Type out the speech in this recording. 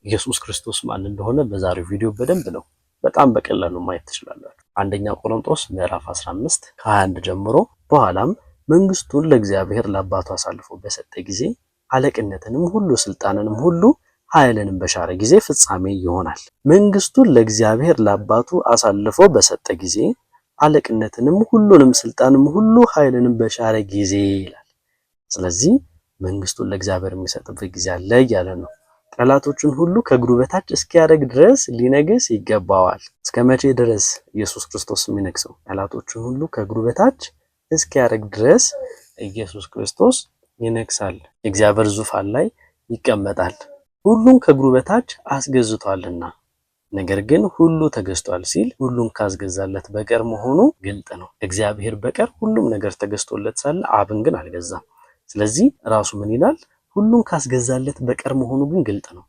ኢየሱስ ክርስቶስ ማን እንደሆነ በዛሬው ቪዲዮ በደንብ ነው በጣም በቀላሉ ማየት ትችላላችሁ። አንደኛ ቆሮንቶስ ምዕራፍ 15 ከ21 ጀምሮ በኋላም መንግስቱን ለእግዚአብሔር ለአባቱ አሳልፎ በሰጠ ጊዜ አለቅነትንም ሁሉ ስልጣንንም ሁሉ ኃይልንም በሻረ ጊዜ ፍጻሜ ይሆናል። መንግስቱን ለእግዚአብሔር ለአባቱ አሳልፎ በሰጠ ጊዜ አለቅነትንም ሁሉንም ስልጣንም ሁሉ ኃይልንም በሻረ ጊዜ ይላል። ስለዚህ መንግስቱን ለእግዚአብሔር የሚሰጥበት ጊዜ አለ እያለ ነው። ጠላቶቹን ሁሉ ከእግሩ በታች እስኪያደርግ ድረስ ሊነግስ ይገባዋል። እስከ መቼ ድረስ ኢየሱስ ክርስቶስ የሚነግሰው? ጠላቶቹን ሁሉ ከእግሩ በታች እስኪያደርግ ድረስ ኢየሱስ ክርስቶስ ይነግሳል። የእግዚአብሔር ዙፋን ላይ ይቀመጣል። ሁሉን ከእግሩ በታች አስገዝቷልና። ነገር ግን ሁሉ ተገዝቷል ሲል ሁሉን ካስገዛለት በቀር መሆኑ ግልጥ ነው። እግዚአብሔር በቀር ሁሉም ነገር ተገዝቶለት ሳለ አብን ግን አልገዛም። ስለዚህ ራሱ ምን ይላል? ሁሉን ካስገዛለት በቀር መሆኑ ግን ግልጥ ነው።